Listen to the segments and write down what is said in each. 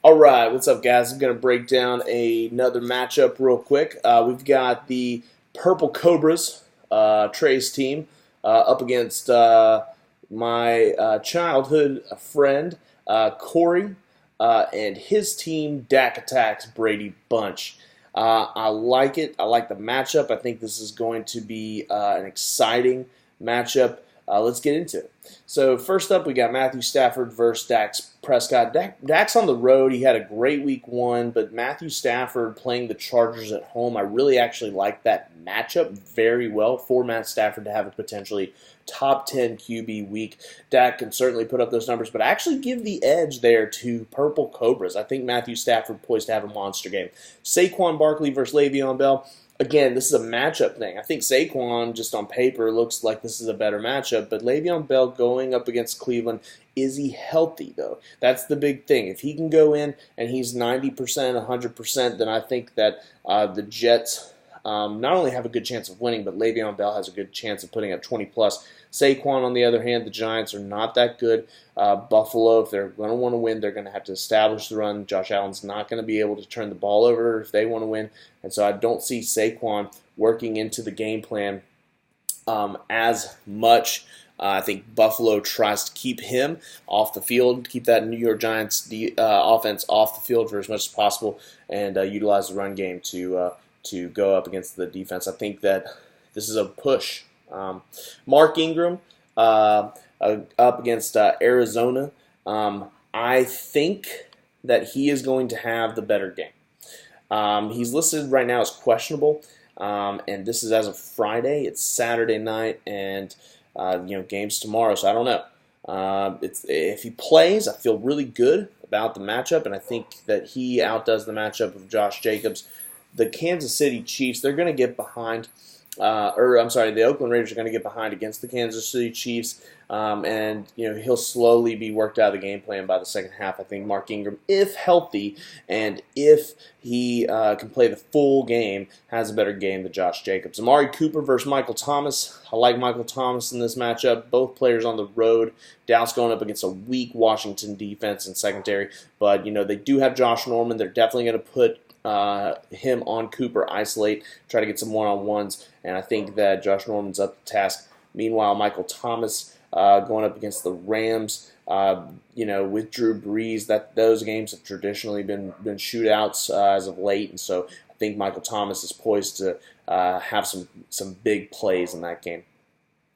All right, what's up, guys? I'm going to break down another matchup real quick. We've got the Purple Cobras, Trey's team, up against my childhood friend, Corey, and his team, Dak Attacks, Brady Bunch. I like it. I like the matchup. I think this is going to be an exciting matchup. Let's get into it. So first up, we got Matthew Stafford versus Dak Prescott. Dak's on the road. He had a great week one, but Matthew Stafford playing the Chargers at home, I really actually like that matchup very well for Matt Stafford to have a potentially top 10 QB week. Dak can certainly put up those numbers, but I actually give the edge there to Purple Cobras. I think Matthew Stafford poised to have a monster game. Saquon Barkley versus Le'Veon Bell. Again, this is a matchup thing. I think Saquon, just on paper, looks like this is a better matchup, but Le'Veon Bell going up against Cleveland, is he healthy, though? That's the big thing. If he can go in and he's 90%, 100%, then I think that the Jets not only have a good chance of winning, but Le'Veon Bell has a good chance of putting up 20+. Saquon, on the other hand, the Giants are not that good. Buffalo, if they're going to want to win, they're going to have to establish the run. Josh Allen's not going to be able to turn the ball over if they want to win. And so I don't see Saquon working into the game plan as much. I think Buffalo tries to keep him off the field, keep that New York Giants offense off the field for as much as possible, and utilize the run game to go up against the defense. I think that this is a push. Mark Ingram up against Arizona. I think that he is going to have the better game. He's listed right now as questionable, and this is as of Friday. It's Saturday night, and game's tomorrow, so I don't know. If he plays, I feel really good about the matchup, and I think that he outdoes the matchup of Josh Jacobs. The Kansas City Chiefs, they're going to get behind. The Oakland Raiders are going to get behind against the Kansas City Chiefs, and he'll slowly be worked out of the game plan by the second half. I think Mark Ingram, if healthy and if he can play the full game, has a better game than Josh Jacobs. Amari Cooper versus Michael Thomas. I like Michael Thomas in this matchup. Both players on the road. Dallas going up against a weak Washington defense and secondary, but they do have Josh Norman. They're definitely going to put him on Cooper, isolate, try to get some one-on-ones, and I think that Josh Norman's up to task. Meanwhile, Michael Thomas going up against the Rams, with Drew Brees, those games have traditionally been shootouts as of late, and so I think Michael Thomas is poised to have some big plays in that game.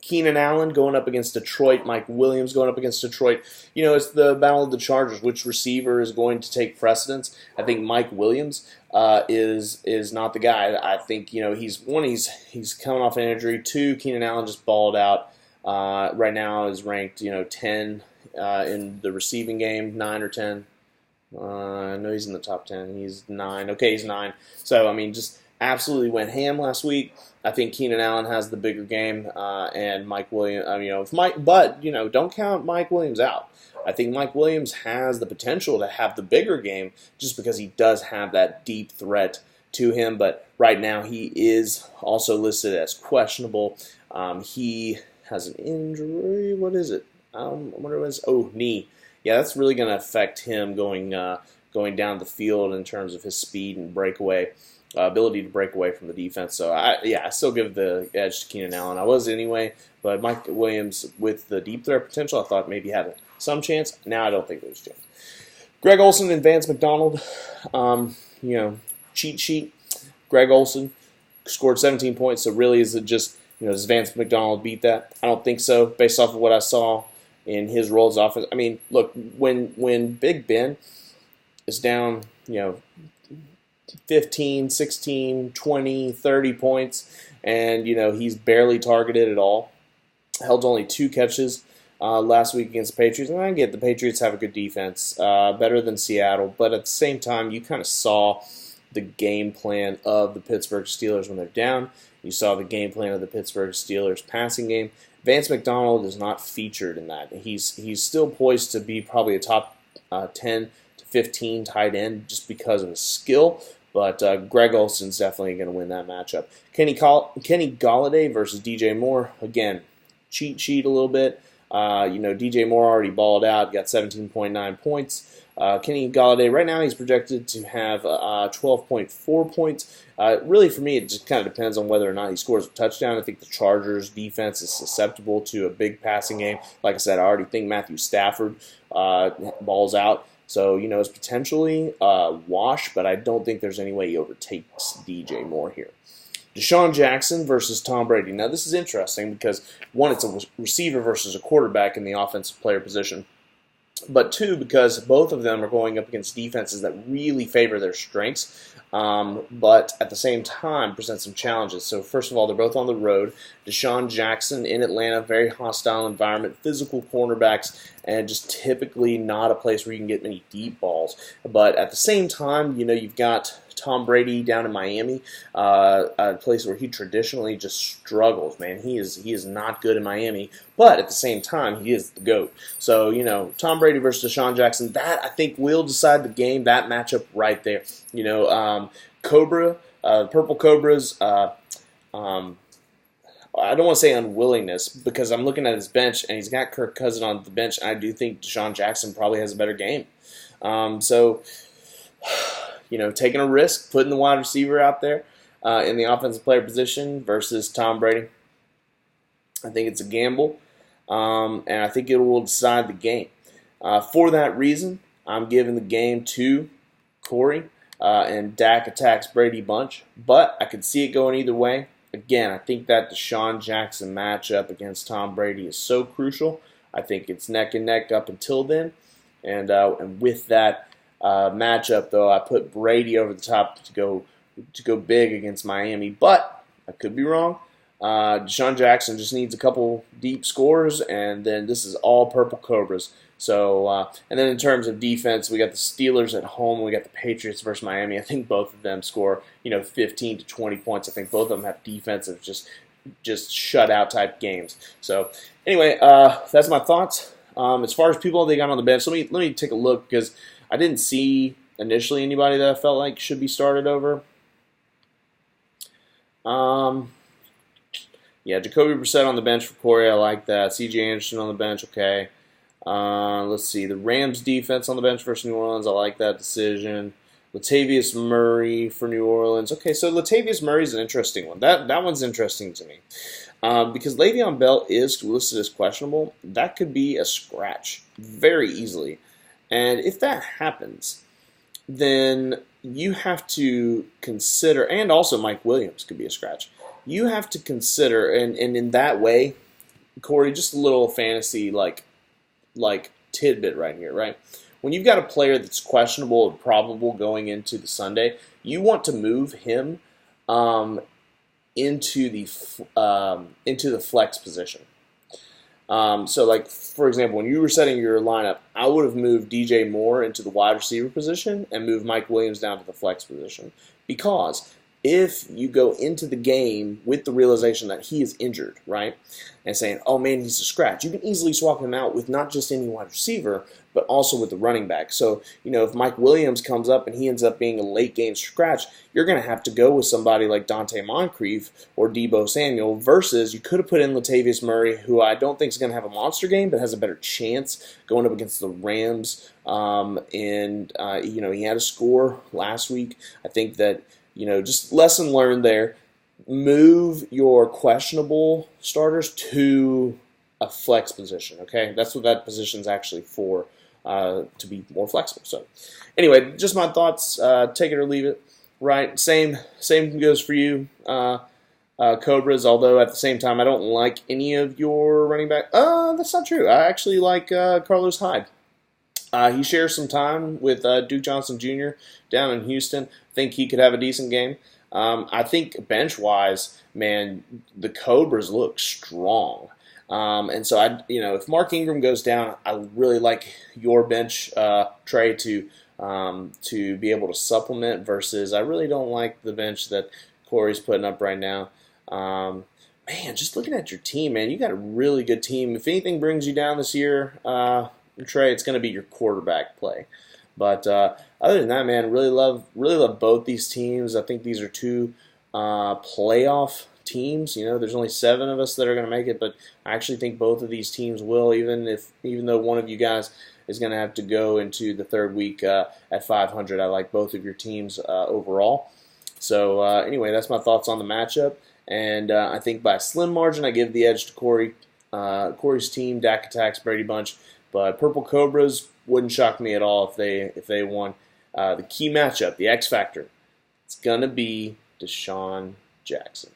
Keenan Allen going up against Detroit. Mike Williams going up against Detroit. It's the battle of the Chargers. Which receiver is going to take precedence? I think Mike Williams is not the guy. I think he's coming off an injury. 2, Keenan Allen just balled out. Right now is ranked 10 in the receiving game, 9 or 10. I know he's in the top 10. He's 9. Okay, he's 9. So just absolutely went ham last week. I think Keenan Allen has the bigger game, and Mike Williams. Don't count Mike Williams out. I think Mike Williams has the potential to have the bigger game, just because he does have that deep threat to him. But right now, he is also listed as questionable. He has an injury. What is it? I wonder what it is. Oh, knee. Yeah, that's really going to affect him going down the field in terms of his speed and breakaway. Ability to break away from the defense. So, I still give the edge to Keenan Allen. I was anyway, but Mike Williams, with the deep threat potential, I thought maybe had some chance. Now I don't think there's a chance. Greg Olsen and Vance McDonald, cheat sheet. Greg Olsen scored 17 points, so really is it just, does Vance McDonald beat that? I don't think so, based off of what I saw in his role as offense. Look, when Big Ben is down, 15, 16, 20, 30 points, and he's barely targeted at all. Held only 2 catches last week against the Patriots, and I get the Patriots have a good defense, better than Seattle, but at the same time, you kind of saw the game plan of the Pittsburgh Steelers when they're down. You saw the game plan of the Pittsburgh Steelers passing game. Vance McDonald is not featured in that. He's still poised to be probably a top 10 to 15 tight end just because of his skill. But Greg Olsen's definitely going to win that matchup. Kenny Golladay versus DJ Moore. Again, cheat sheet a little bit. DJ Moore already balled out, got 17.9 points. Kenny Golladay, right now he's projected to have 12.4 points. Really, for me, it just kind of depends on whether or not he scores a touchdown. I think the Chargers' defense is susceptible to a big passing game. Like I said, I already think Matthew Stafford balls out. So, it's potentially a wash, but I don't think there's any way he overtakes DJ Moore here. Deshaun Jackson versus Tom Brady. Now, this is interesting because, one, it's a receiver versus a quarterback in the offensive player position. But two, because both of them are going up against defenses that really favor their strengths, but at the same time present some challenges. So first of all, they're both on the road. Deshaun Jackson in Atlanta, very hostile environment, physical cornerbacks, and just typically not a place where you can get many deep balls. But at the same time, you've got Tom Brady down in Miami, a place where he traditionally just struggles, man. He is not good in Miami, but at the same time, he is the GOAT. So, Tom Brady versus Deshaun Jackson, that I think will decide the game, that matchup right there. Purple Cobras, I don't want to say unwillingness because I'm looking at his bench and he's got Kirk Cousins on the bench, and I do think Deshaun Jackson probably has a better game. Taking a risk, putting the wide receiver out there in the offensive player position versus Tom Brady. I think it's a gamble, and I think it will decide the game. For that reason, I'm giving the game to Corey, and Dak attacks Brady bunch, but I could see it going either way. Again, I think that Deshaun Jackson matchup against Tom Brady is so crucial. I think it's neck and neck up until then, and with that matchup, though, I put Brady over the top to go big against Miami, but I could be wrong. Deshaun Jackson just needs a couple deep scores, and then this is all Purple Cobras. So, and then in terms of defense, we got the Steelers at home, we got the Patriots versus Miami. I think both of them score 15 to 20 points. I think both of them have defensive just shutout type games. So anyway, that's my thoughts. As far as people they got on the bench, let me take a look because I didn't see initially anybody that I felt like should be started over. Yeah, Jacoby Brissett on the bench for Corey. I like that. C.J. Anderson on the bench. Okay. Let's see. The Rams defense on the bench versus New Orleans. I like that decision. Latavius Murray for New Orleans. Okay, so Latavius Murray is an interesting one. That one's interesting to me. Because Le'Veon Bell is listed as questionable. That could be a scratch very easily. And if that happens, then you have to consider, and also Mike Williams could be a scratch. You have to consider, and in that way, Corey, just a little fantasy like tidbit right here, right? When you've got a player that's questionable or probable going into the Sunday, you want to move him into the flex position. So, like, for example, when you were setting your lineup, I would have moved DJ Moore into the wide receiver position and moved Mike Williams down to the flex position. Because if you go into the game with the realization that he is injured, right, and saying, oh, man, he's a scratch, you can easily swap him out with not just any wide receiver, but also with the running back. So, if Mike Williams comes up and he ends up being a late-game scratch, you're going to have to go with somebody like Dante Moncrief or Deebo Samuel versus you could have put in Latavius Murray, who I don't think is going to have a monster game, but has a better chance going up against the Rams. He had a score last week. I think that, just lesson learned there. Move your questionable starters to a flex position, okay? That's what that position's actually for, to be more flexible. So anyway, just my thoughts. Take it or leave it, right? Same goes for you, Cobras, although at the same time, I don't like any of your running back. That's not true. I actually like Carlos Hyde. He shares some time with Duke Johnson Jr. down in Houston. I think he could have a decent game. I think bench-wise, man, the Cobras look strong. And so, if Mark Ingram goes down, I really like your bench, Trey, to be able to supplement versus I really don't like the bench that Corey's putting up right now. Man, just looking at your team, man, you got a really good team. If anything brings you down this year, Trey, it's going to be your quarterback play. But other than that, man, really love both these teams. I think these are two playoff teams. There's only 7 of us that are going to make it, but I actually think both of these teams will. Even though one of you guys is going to have to go into the third week at 500. I like both of your teams overall. So anyway, that's my thoughts on the matchup. And I think by a slim margin, I give the edge to Corey. Corey's team, Dak Attacks, Brady Bunch. But Purple Cobras wouldn't shock me at all if they won. The key matchup, the X Factor, it's going to be Deshaun Jackson.